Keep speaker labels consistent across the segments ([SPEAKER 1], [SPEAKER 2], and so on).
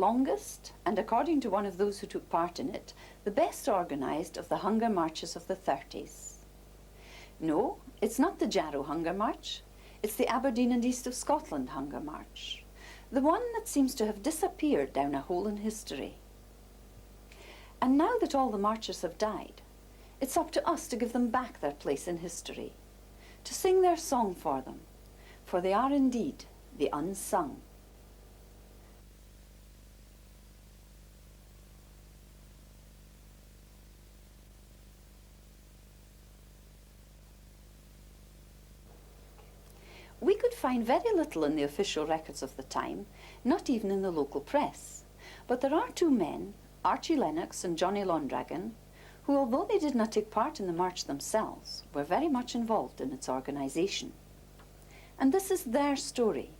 [SPEAKER 1] longest, and according to one of those who took part in it, the best organised of the hunger marches of the 30s. No, it's not the Jarrow Hunger March, it's the Aberdeen and East of Scotland Hunger March, the one that seems to have disappeared down a hole in history. And now that all the marchers have died, it's up to us to give them back their place in history, to sing their song for them, for they are indeed the unsung. We could find very little in the official records of the time, not even in the local press. But there are two men, Archie Lennox and Johnny Londragon, who, although they did not take part in the march themselves, were very much involved in its organisation. And this is their story.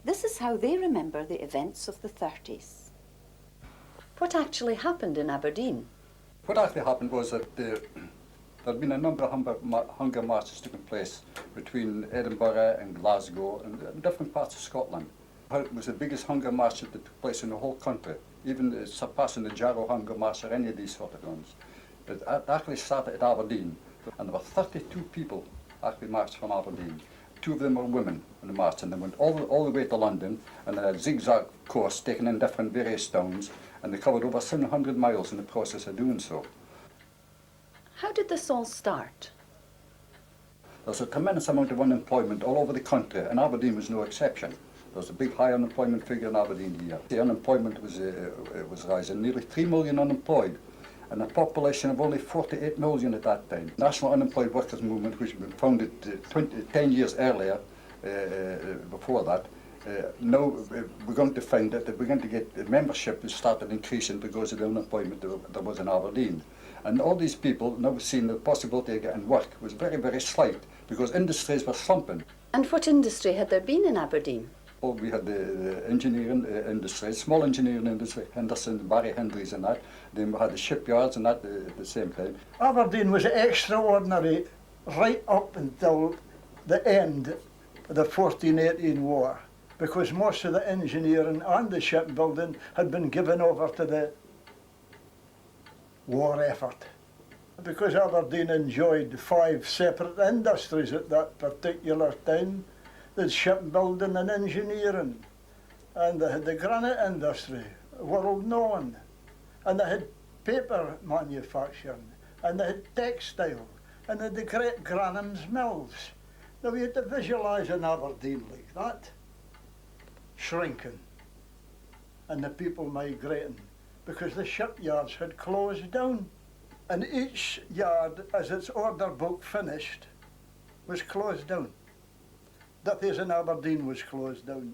[SPEAKER 1] This is how they remember the events of the 30s. What actually happened in Aberdeen?
[SPEAKER 2] What actually happened was that there had been a number of hunger marches taking place between Edinburgh and Glasgow and different parts of Scotland. It was the biggest hunger march that took place in the whole country, even surpassing the Jarrow Hunger March or any of these sort of ones. It actually started at Aberdeen, and there were 32 people actually marched from Aberdeen. 2 of them were women in the march, and they went all the way to London on a zigzag course, taking in different various towns, and they covered over 700 miles in the process of doing so.
[SPEAKER 1] How did this all start?
[SPEAKER 2] There's a tremendous amount of unemployment all over the country, and Aberdeen was no exception. There was a big high unemployment figure in Aberdeen here. The unemployment was rising, nearly 3 million unemployed, and a population of only 48 million at that time. National Unemployed Workers Movement, which had been founded 10 years earlier, before that, now we're going to find that we're going to get the membership has started increasing because of the unemployment there was in Aberdeen. And all these people now seeing the possibility of getting work was very, very slight because industries were slumping.
[SPEAKER 1] And what industry had there been in Aberdeen?
[SPEAKER 2] Well, we had the engineering industry, small engineering industry, Henderson, Barry Hendry's and that. Then we had the shipyards and that at the same time.
[SPEAKER 3] Aberdeen was extraordinary right up until the end of the 1418 war, because most of the engineering and the shipbuilding had been given over to the war effort. Because Aberdeen enjoyed 5 separate industries at that particular time. They had shipbuilding and engineering, and they had the granite industry, world known, and they had paper manufacturing, and they had textile, and they had the great Granham's mills. Now we had to visualise in Aberdeen like that, shrinking, and the people migrating, because the shipyards had closed down. And each yard, as its order book finished, was closed down. Duthie's in Aberdeen was closed down.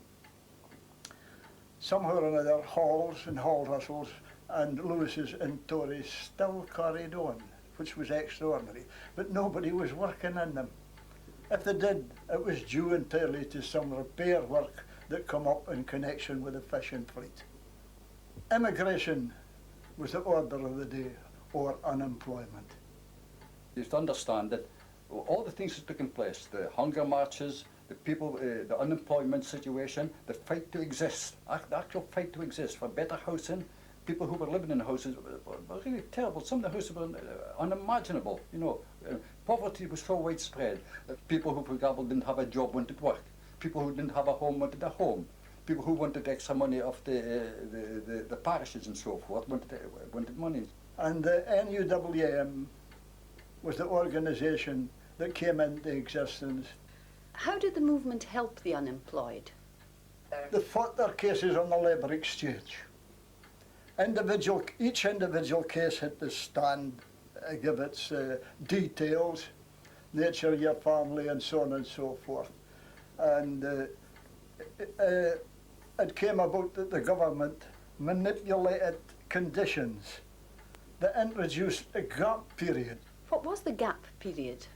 [SPEAKER 3] Somehow or another, Hall's and Hall Russell's and Lewis's and Tory's still carried on, which was extraordinary, but nobody was working in them. If they did, it was due entirely to some repair work that come up in connection with the fishing fleet. Immigration was the order of the day, or unemployment.
[SPEAKER 2] You have to understand that all the things that took in place, the hunger marches, the people, the unemployment situation, the fight to exist, the actual fight to exist for better housing. People who were living in the houses were really terrible. Some of the houses were unimaginable. You know, poverty was so widespread that people who, for example, didn't have a job wanted work. People who didn't have a home wanted a home. People who wanted extra money off the parishes and so forth wanted money.
[SPEAKER 3] And the NUWM was the organisation that came into existence.
[SPEAKER 1] How did the movement help the unemployed?
[SPEAKER 3] They fought their cases on the labour exchange. Each individual case had to stand, give its details, nature of your family and so on and so forth. And it came about that the government manipulated conditions that introduced a gap period.
[SPEAKER 1] What was the gap period?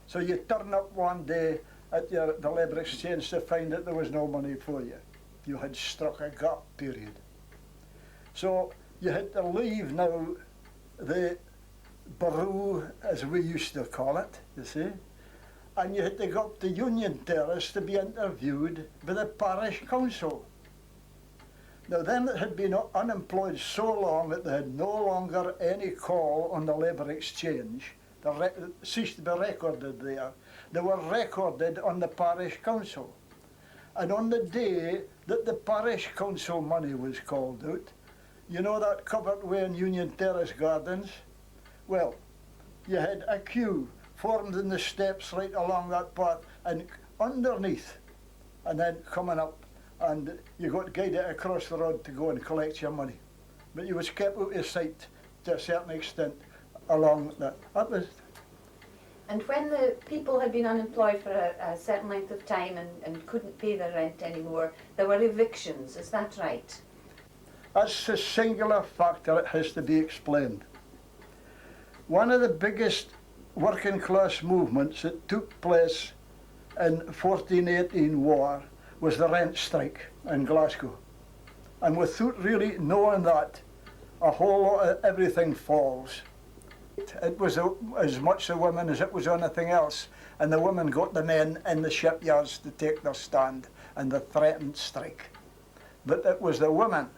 [SPEAKER 3] So you turn up one day at the labour exchange to find that there was no money for you. You had struck a gap period. So you had to leave now the barrow, as we used to call it, you see, and you had to go up to Union Terrace to be interviewed by the parish council. Now them that had been unemployed so long that they had no longer any call on the labour exchange, they ceased to be recorded there. They were recorded on the parish council. And on the day that the parish council money was called out, you know that covered way in Union Terrace Gardens? Well, you had a queue formed in the steps right along that path and underneath, and then coming up, and you got guided across the road to go and collect your money. But you was kept out of sight to a certain extent along that. That was.
[SPEAKER 1] And when the people had been unemployed for a certain length of time and couldn't pay their rent anymore, there were evictions, is that right?
[SPEAKER 3] That's a singular factor that has to be explained. One of the biggest working class movements that took place in 1418 war was the rent strike in Glasgow. And without really knowing that, a whole lot of everything falls. It was as much the women as it was anything else, and the women got the men in the shipyards to take their stand and the threatened strike. But it was the women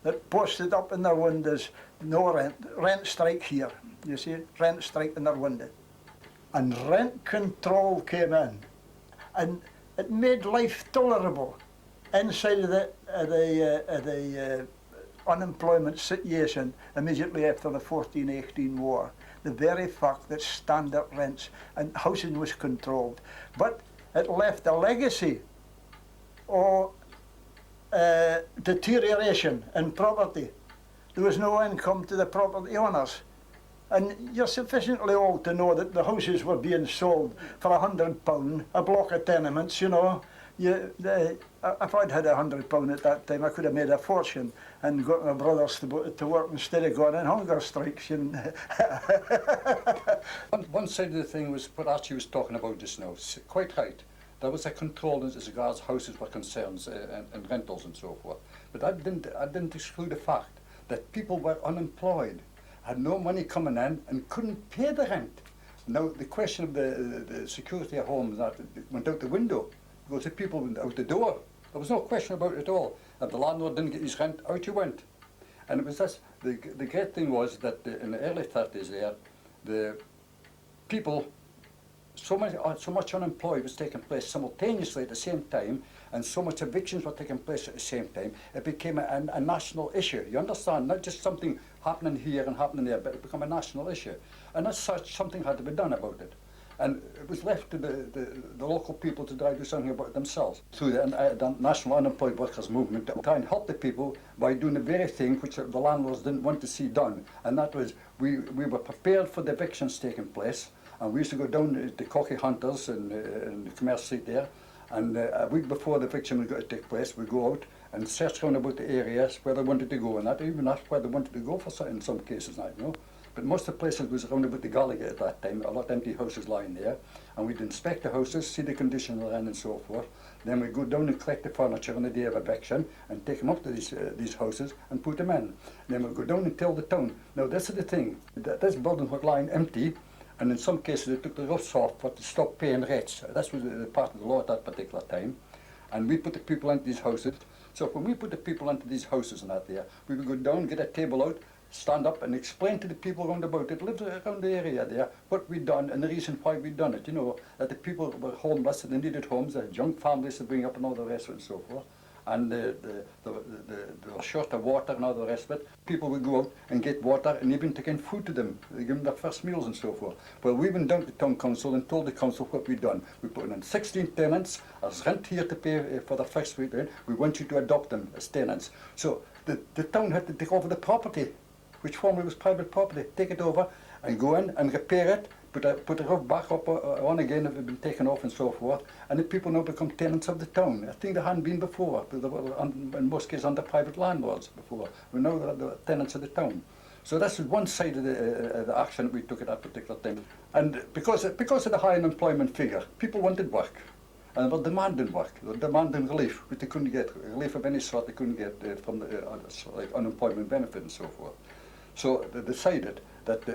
[SPEAKER 3] that posted up in their windows, no rent strike here, you see, rent strike in their window. And rent control came in, and it made life tolerable inside of the unemployment situation immediately after the 1418 war. The very fact that standard rents and housing was controlled. But it left a legacy of deterioration in property. There was no income to the property owners. And you're sufficiently old to know that the houses were being sold for £100, a block of tenements, you know. If I'd had £100 at that time, I could have made a fortune and got my brothers to work instead of going on hunger strikes.
[SPEAKER 2] One side of the thing was what Archie was talking about just now, quite right. There was a control as regards houses were concerned and rentals and so forth. But I didn't exclude the fact that people were unemployed, had no money coming in and couldn't pay the rent. Now the question of the security of homes that went out the window because the people went out the door. There was no question about it at all. If the landlord didn't get his rent, out you went. And it was this, the great thing was that in the early 30s there, the people, so much unemployed was taking place simultaneously at the same time, and so much evictions were taking place at the same time, it became a national issue. You understand? Not just something happening here and happening there, but it became a national issue. And as such, something had to be done about it. And it was left to the local people to try to do something about it themselves. Through the National Unemployed Workers Movement, to try and help the people by doing the very thing which the landlords didn't want to see done. And that was, we were prepared for the evictions taking place, and we used to go down to Cocky Hunters in the Commerce Street there, and a week before the eviction was going to take place, we'd go out and search around about the areas where they wanted to go, and that even that's where they wanted to go for in some cases, you know. But most of the places was around about the Gallagher at that time, a lot of empty houses lying there, and we'd inspect the houses, see the condition they're in and so forth. Then we'd go down and collect the furniture on the day of eviction and take them up to these houses and put them in. Then we'd go down and tell the town. Now this is the thing, this building was lying empty, and in some cases they took the roofs off to stop paying rates. That was the part of the law at that particular time. And we put the people into these houses. So when we put the people into these houses and that there, we would go down, get a table out, stand up and explain to the people around about it, lived around the area there, what we'd done and the reason why we'd done it, you know, that the people were homeless and they needed homes, they had young families to bring up and all the rest of it and so forth, and they were short of water and all the rest of it. People would go out and get water and even take in food to them, they give them their first meals and so forth. Well, we went down to the town council and told the council what we'd done. We put in 16 tenants, as rent here to pay for the first week, we want you to adopt them as tenants. So the town had to take over the property, which formerly was private property, take it over and go in and repair it, put the roof back up on again if it had been taken off and so forth, and the people now become tenants of the town. I think they hadn't been before, but they were in most cases under private landlords before. But now they're tenants of the town. So that's one side of the action that we took at that particular time. And because of the high unemployment figure, people wanted work. And they were demanding work, they were demanding relief, which they couldn't get, relief of any sort they couldn't get from the like unemployment benefit and so forth. So they decided that the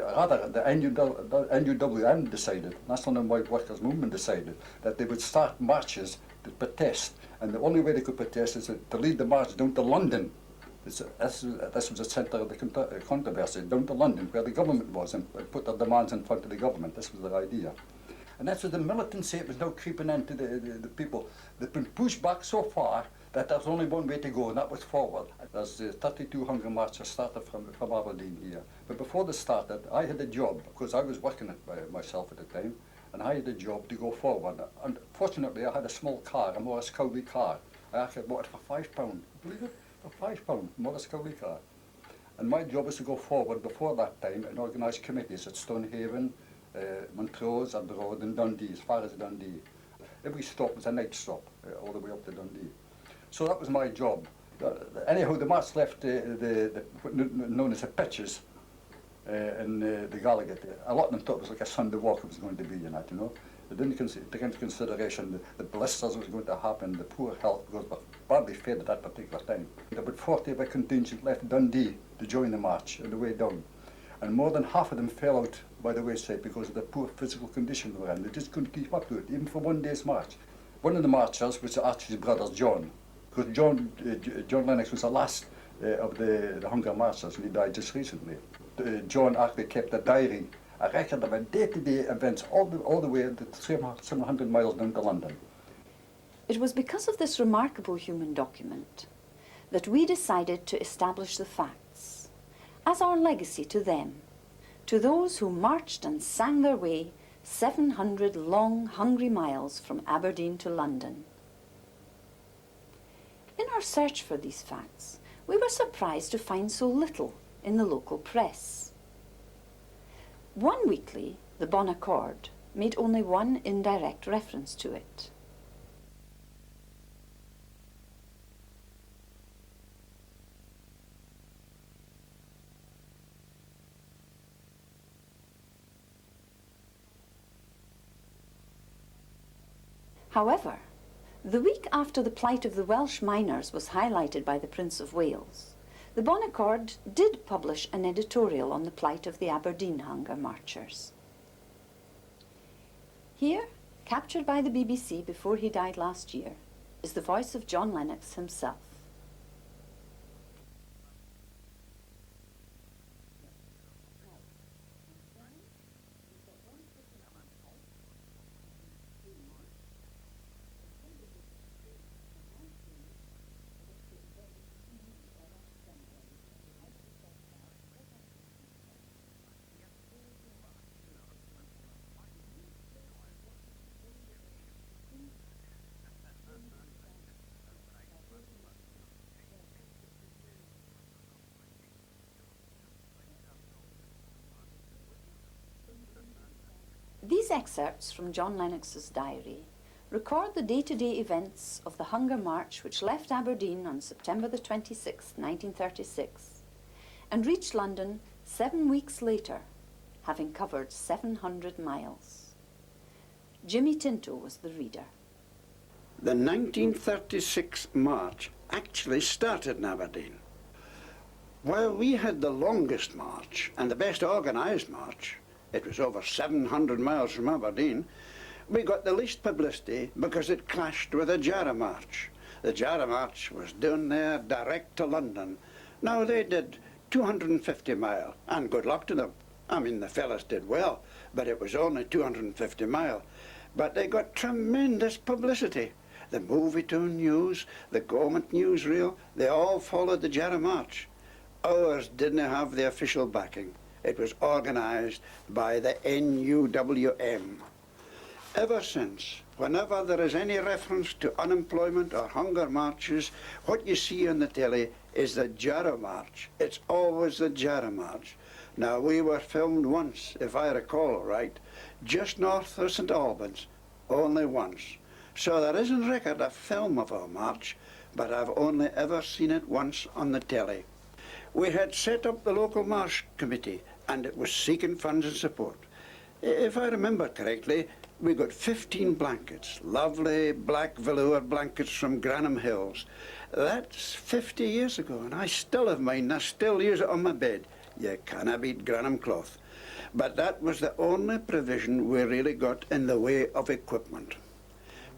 [SPEAKER 2] NUWM decided, National Unemployed Workers Movement decided, that they would start marches to protest. And the only way they could protest is to lead the march down to London This was the centre of the controversy, down to London, where the government was, and put their demands in front of the government. This was their idea. And that's what the militancy was now creeping into the people. They've been pushed back so far that there's only one way to go, and that was forward. There's 32 Hunger Marches started from Aberdeen here. But before they started, I had a job, because I was working it by myself at the time, and I had a job to go forward. And fortunately, I had a small car, a Morris Cowley car. I actually bought it for £5, believe it? For £5, Morris Cowley car. And my job was to go forward before that time and organise committees at Stonehaven, Montrose, Abroad and Dundee, as far as Dundee. Every stop was a night stop, all the way up to Dundee. So that was my job. Anyhow, the march left known as the pitches in the Gallagher. A lot of them thought it was like a Sunday walk it was going to be, you know. They didn't take into consideration the blisters that was going to happen, the poor health, because we were badly fed at that particular time. About 40 of a contingent left Dundee to join the march on the way down. And more than half of them fell out by the wayside because of the poor physical condition they were in. They just couldn't keep up to it, even for one day's march. One of the marchers was Archie's brother, John, because John Lennox was the last of the Hunger Marchers, and he died just recently. John actually kept a diary, a record of a day-to-day events all the way to 700 miles down to London.
[SPEAKER 1] It was because of this remarkable human document that we decided to establish the facts as our legacy to them, to those who marched and sang their way 700 long, hungry miles from Aberdeen to London. In our search for these facts, we were surprised to find so little in the local press. One weekly, the Bon Accord, made only one indirect reference to it. However, the week after the plight of the Welsh miners was highlighted by the Prince of Wales, the Bon Accord did publish an editorial on the plight of the Aberdeen Hunger Marchers. Here, captured by the BBC before he died last year, is the voice of John Lennox himself. These excerpts from John Lennox's diary record the day-to-day events of the Hunger March which left Aberdeen on September the 26th, 1936, and reached London 7 weeks later, having covered 700 miles. Jimmie Tinto was the reader.
[SPEAKER 4] The 1936 march actually started in Aberdeen. While we had the longest march and the best organised march, it was over 700 miles from Aberdeen, we got the least publicity because it clashed with the Jarrah March. The Jarrah March was down there direct to London. Now they did 250 mile, and good luck to them. I mean, the fellas did well, but it was only 250 mile. But they got tremendous publicity. The Movietown News, the government newsreel, they all followed the Jarrah March. Ours didn't have the official backing. It was organised by the NUWM. Ever since, whenever there is any reference to unemployment or hunger marches, what you see on the telly is the Jarrah March. It's always the Jarrah March. Now, we were filmed once, if I recall right, just north of St Albans, only once. So there isn't record of film of our march, but I've only ever seen it once on the telly. We had set up the local march committee, and it was seeking funds and support. If I remember correctly, we got 15 blankets, lovely black velour blankets from Granham Hills. That's 50 years ago, and I still have mine. I still use it on my bed. You canna beat Granham cloth. But that was the only provision we really got in the way of equipment.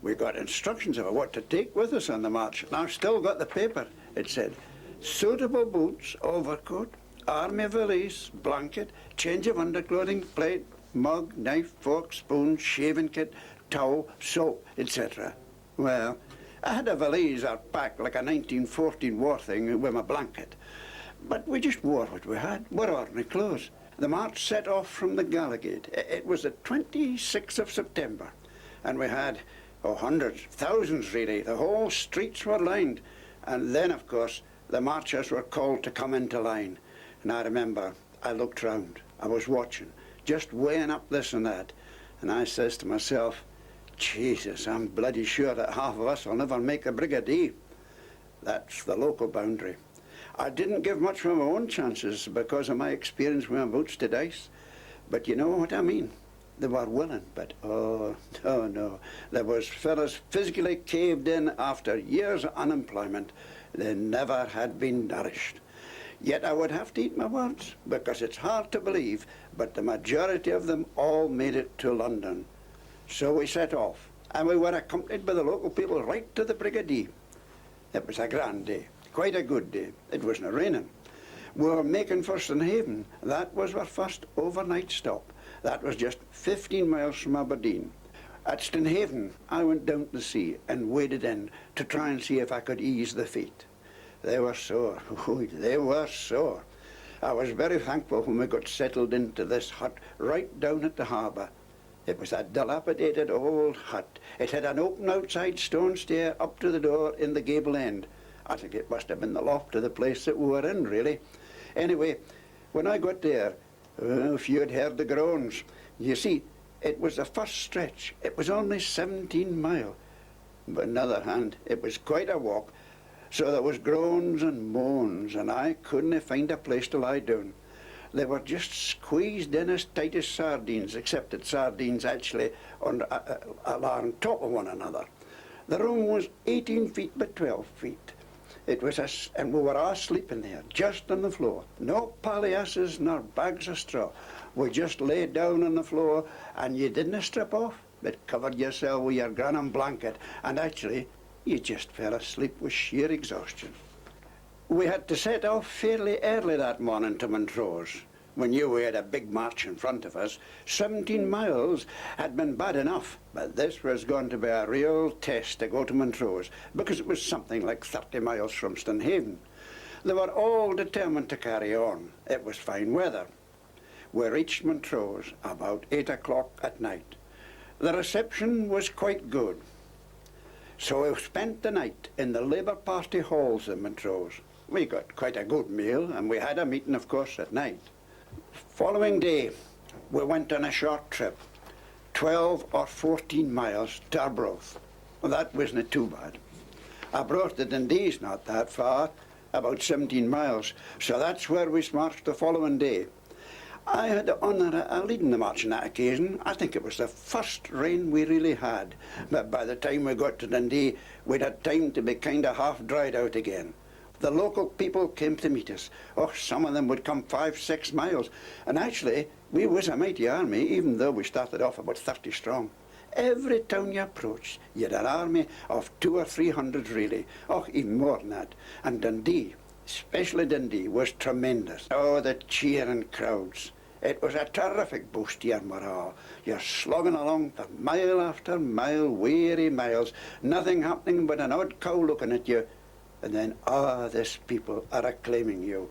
[SPEAKER 4] We got instructions about what to take with us on the march, and I've still got the paper. It said, suitable boots, overcoat, army valise, blanket, change of underclothing, plate, mug, knife, fork, spoon, shaving kit, towel, soap, etc. Well, I had a valise or pack like a 1914 war thing with my blanket. But we just wore what we had, wore ordinary clothes. The march set off from the Gallagate. It was the 26th of September, and we had hundreds, thousands really. The whole streets were lined. And then, of course, the marchers were called to come into line. And I remember, I looked round, I was watching, just weighing up this and that. And I says to myself, Jesus, I'm bloody sure that half of us will never make a brigade. That's the local boundary. I didn't give much for my own chances because of my experience with my boots to dice. But you know what I mean? They were willing, but oh, no. There was fellas physically caved in after years of unemployment. They never had been nourished. Yet I would have to eat my words, because it's hard to believe, but the majority of them all made it to London. So we set off, and we were accompanied by the local people right to the brigade. It was a grand day, quite a good day. It wasn't raining. We were making for Stonehaven. That was our first overnight stop. That was just 15 miles from Aberdeen. At Stonehaven, I went down to the sea and waded in to try and see if I could ease the feet. They were sore. Oh, they were sore. I was very thankful when we got settled into this hut right down at the harbour. It was a dilapidated old hut. It had an open outside stone stair up to the door in the gable end. I think it must have been the loft of the place that we were in, really. Anyway, when I got there, if you had heard the groans. You see, it was the first stretch. It was only 17 miles. But on the other hand, it was quite a walk. So there was groans and moans, and I couldn't find a place to lie down. They were just squeezed in as tight as sardines, except that sardines actually are on top of one another. The room was 18 feet by 12 feet. It was and we were all sleeping there, just on the floor. No palliasses nor bags of straw. We just lay down on the floor, and you didn't strip off, but covered yourself with your granum blanket, and actually, you just fell asleep with sheer exhaustion. We had to set off fairly early that morning to Montrose. We knew we had a big march in front of us. 17 miles had been bad enough, but this was going to be a real test to go to Montrose, because it was something like 30 miles from Stonehaven. They were all determined to carry on. It was fine weather. We reached Montrose about 8 o'clock at night. The reception was quite good. So we spent the night in the Labour Party halls in Montrose. We got quite a good meal, and we had a meeting, of course, at night. Following day, we went on a short trip, 12 or 14 miles to Arbroath. Well, that wasn't too bad. Arbroath to Dundee's not that far, about 17 miles, so that's where we marched the following day. I had the honour of leading the march on that occasion. I think it was the first rain we really had, but by the time we got to Dundee, we'd had time to be kind of half dried out again. The local people came to meet us. Oh, some of them would come 5-6 miles, and actually, we was a mighty army, even though we started off about 30 strong. Every town you approached, you had an army of 200 or 300 really, oh, even more than that. And Dundee, especially Dundee, was tremendous. Oh, the cheering crowds. It was a terrific boost to your morale. You're slogging along for mile after mile, weary miles, nothing happening but an odd cow looking at you, and then, these people are acclaiming you.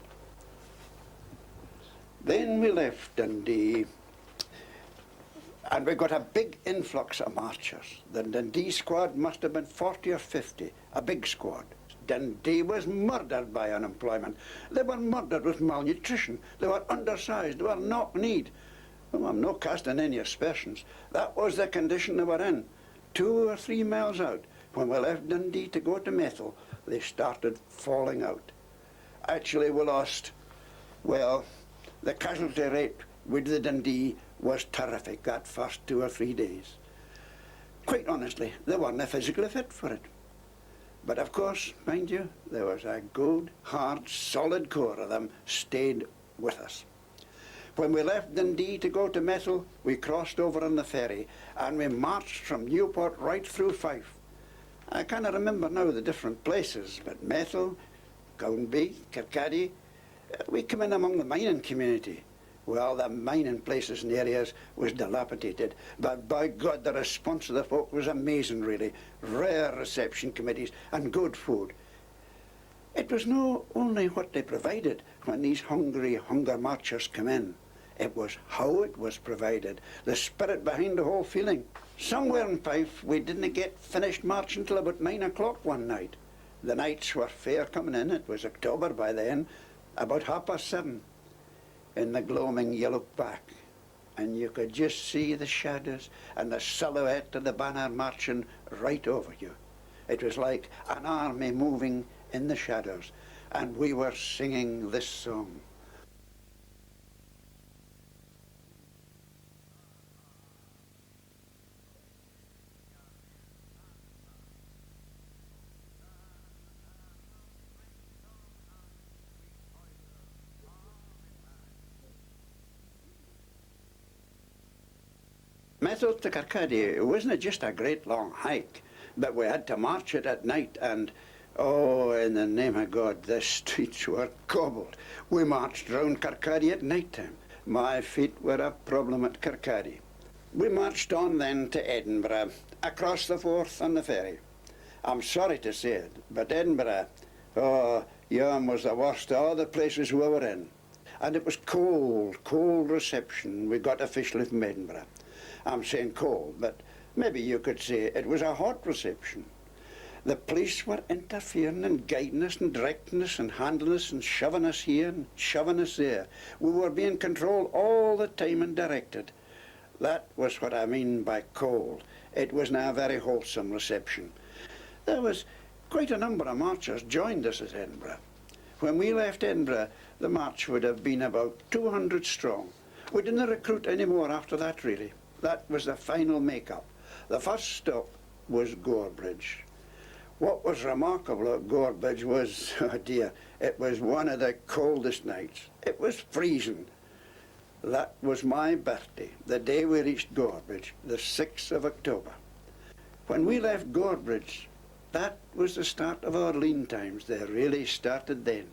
[SPEAKER 4] Then we left Dundee, and we got a big influx of marchers. The Dundee squad must have been 40 or 50, a big squad. Dundee was murdered by unemployment. They were murdered with malnutrition. They were undersized. They were knock-kneed. Well, I'm not casting any aspersions. That was the condition they were in. 2 or 3 miles out, when we left Dundee to go to Methil, they started falling out. Actually, we lost, well, the casualty rate with the Dundee was terrific that first 2 or 3 days. Quite honestly, they weren't physically fit for it. But of course, mind you, there was a good, hard, solid core of them stayed with us. When we left Dundee to go to Methil, we crossed over on the ferry, and we marched from Newport right through Fife. I cannot remember now the different places, but Methil, Gownby, Kirkcaldy. We come in among the mining community. Well, the mining places and areas was dilapidated, but by God, the response of the folk was amazing, really. Rare reception committees and good food. It was not only what they provided when these hungry hunger marchers come in. It was how it was provided, the spirit behind the whole feeling. Somewhere in Fife, we didn't get finished marching till about 9 o'clock one night. The nights were fair coming in. It was October by then, about 7:30. In the gloaming, you looked back, and you could just see the shadows and the silhouette of the banner marching right over you. It was like an army moving in the shadows, and we were singing this song. Method to Kirkcaldy wasn't just a great long hike, but we had to march it at night, and oh, in the name of God, the streets were cobbled. We marched round Kirkcaldy at night time. My feet were a problem at Kirkcaldy. We marched on then to Edinburgh, across the Forth on the ferry. I'm sorry to say it, but Edinburgh, oh, yon was the worst of all the places we were in. And it was cold reception we got officially from Edinburgh. I'm saying cold, but maybe you could say it was a hot reception. The police were interfering and guiding us and directing us and handling us and shoving us here and shoving us there. We were being controlled all the time and directed. That was what I mean by cold. It was not a very wholesome reception. There was quite a number of marchers joined us at Edinburgh. When we left Edinburgh, the march would have been about 200 strong. We didn't recruit any more after that, really. That was the final make-up. The first stop was Gorebridge. What was remarkable at Gorebridge was, oh dear, it was one of the coldest nights. It was freezing. That was my birthday, the day we reached Gorebridge, the 6th of October. When we left Gorebridge, that was the start of our lean times. They really started then.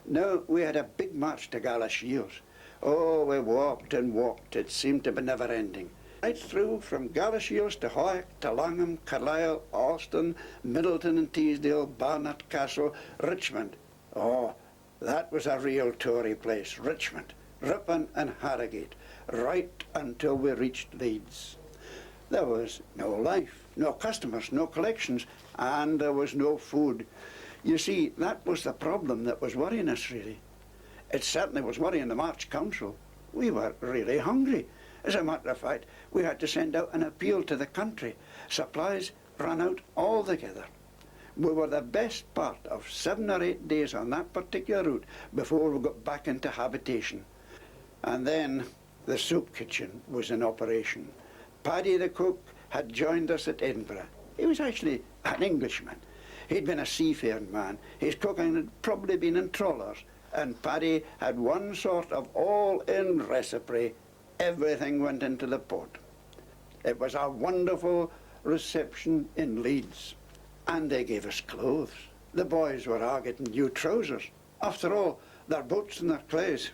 [SPEAKER 4] Now we had a big march to Galashiels. Oh, we walked and walked. It seemed to be never ending. Right through from Galashiels to Howick to Langham, Carlisle, Alston, Middleton and Teesdale, Barnard Castle, Richmond. Oh, that was a real Tory place, Richmond, Ripon and Harrogate, right until we reached Leeds. There was no life, no customers, no collections, and there was no food. You see, that was the problem that was worrying us, really. It certainly was worrying the March Council. We were really hungry. As a matter of fact, we had to send out an appeal to the country. Supplies ran out altogether. We were the best part of 7 or 8 days on that particular route before we got back into habitation. And then the soup kitchen was in operation. Paddy the cook had joined us at Edinburgh. He was actually an Englishman. He'd been a seafaring man. His cooking had probably been in trawlers. And Paddy had one sort of all-in recipe. Everything went into the pot. It was a wonderful reception in Leeds. And they gave us clothes. The boys were all getting new trousers. After all, their boots and their clothes,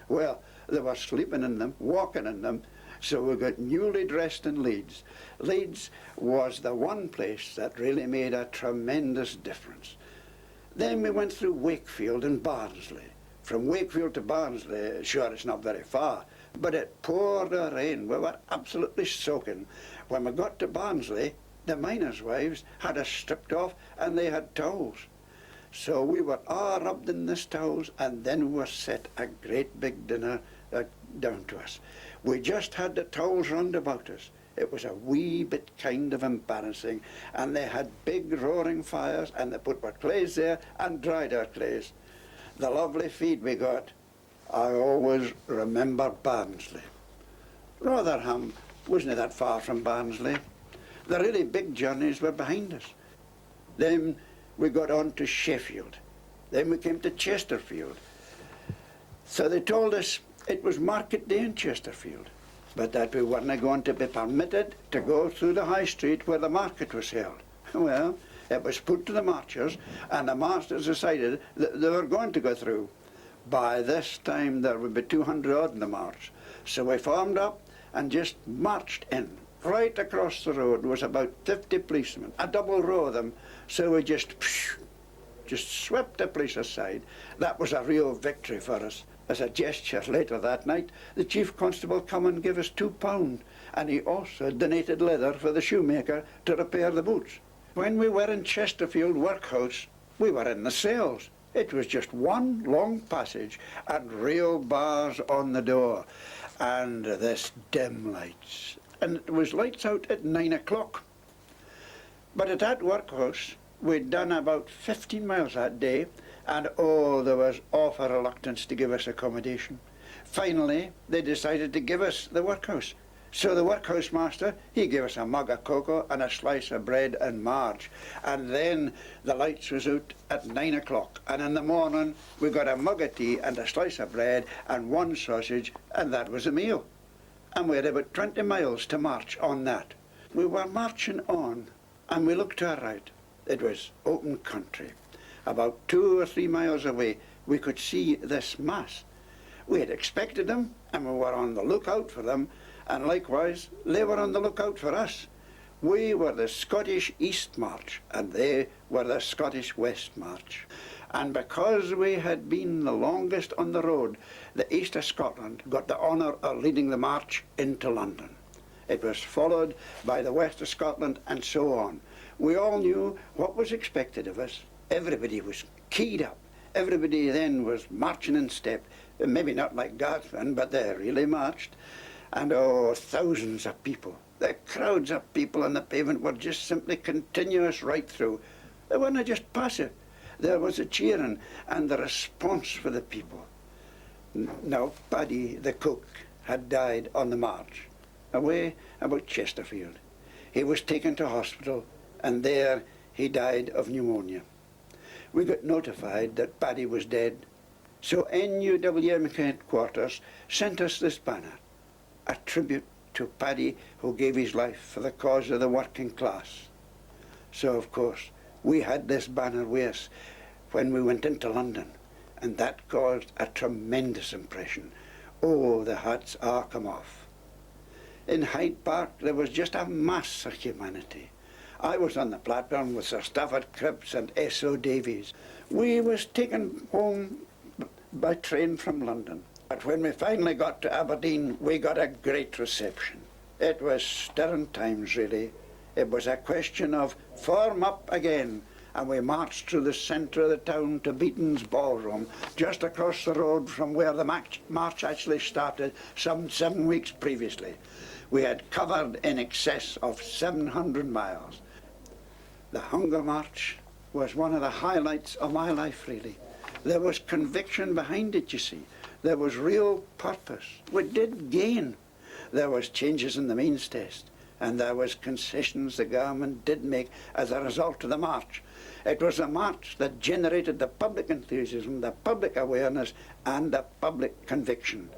[SPEAKER 4] well, they were sleeping in them, walking in them. So we got newly dressed in Leeds. Leeds was the one place that really made a tremendous difference. Then we went through Wakefield and Barnsley. From Wakefield to Barnsley, sure, it's not very far, but it poured a rain. We were absolutely soaking. When we got to Barnsley, the miners' wives had us stripped off and they had towels. So we were all rubbed in these towels, and then we were set a great big dinner down to us. We just had the towels round about us. It was a wee bit kind of embarrassing, and they had big roaring fires, and they put our clays there and dried our clays. The lovely feed we got, I always remember Barnsley. Rotherham wasn't that far from Barnsley. The really big journeys were behind us. Then we got on to Sheffield. Then we came to Chesterfield. So they told us it was market day in Chesterfield, but that we weren't going to be permitted to go through the high street where the market was held. Well, It was put to the marchers, and the marchers decided that they were going to go through. By this time there would be 200 odd in the march. So we formed up and just marched in. Right across the road was about 50 policemen, a double row of them. So we just swept the police aside. That was a real victory for us. As a gesture later that night, the chief constable come and gave us £2, and he also donated leather for the shoemaker to repair the boots. When we were in Chesterfield workhouse, we were in the cells. It was just one long passage and real bars on the door, and this dim lights. And it was lights out at 9 o'clock. But at that workhouse, we'd done about 15 miles that day, and oh, there was awful reluctance to give us accommodation. Finally, they decided to give us the workhouse. So the workhouse master, he gave us a mug of cocoa and a slice of bread and marge. And then the lights was out at 9 o'clock. And in the morning, we got a mug of tea and a slice of bread and one sausage, and that was a meal. And we had about 20 miles to march on that. We were marching on, and we looked to our right. It was open country. About 2 or 3 miles away, we could see this mass. We had expected them, and we were on the lookout for them, and likewise, they were on the lookout for us. We were the Scottish East March, and they were the Scottish West March. And because we had been the longest on the road, the East of Scotland got the honour of leading the march into London. It was followed by the West of Scotland, and so on. We all knew what was expected of us. Everybody was keyed up. Everybody then was marching in step. Maybe not like Garthan, but they really marched. And oh, thousands of people. The crowds of people on the pavement were just simply continuous right through. They weren't just passive. There was a cheering and the response for the people. Now, Paddy, the cook, had died on the march, away about Chesterfield. He was taken to hospital, and there he died of pneumonia. We got notified that Paddy was dead, so NUWM headquarters sent us this banner, a tribute to Paddy who gave his life for the cause of the working class. So, of course, we had this banner with us when we went into London, and that caused a tremendous impression. Oh, the hats are come off. In Hyde Park, there was just a mass of humanity. I was on the platform with Sir Stafford Cripps and S.O. Davies. We was taken home by train from London. But when we finally got to Aberdeen, we got a great reception. It was stirring times, really. It was a question of form up again, and we marched through the centre of the town to Beaton's Ballroom, just across the road from where the march actually started some 7 weeks previously. We had covered in excess of 700 miles. The Hunger March was one of the highlights of my life, really. There was conviction behind it, you see. There was real purpose. We did gain. There was changes in the means test, and there was concessions the government did make as a result of the march. It was a march that generated the public enthusiasm, the public awareness, and the public conviction.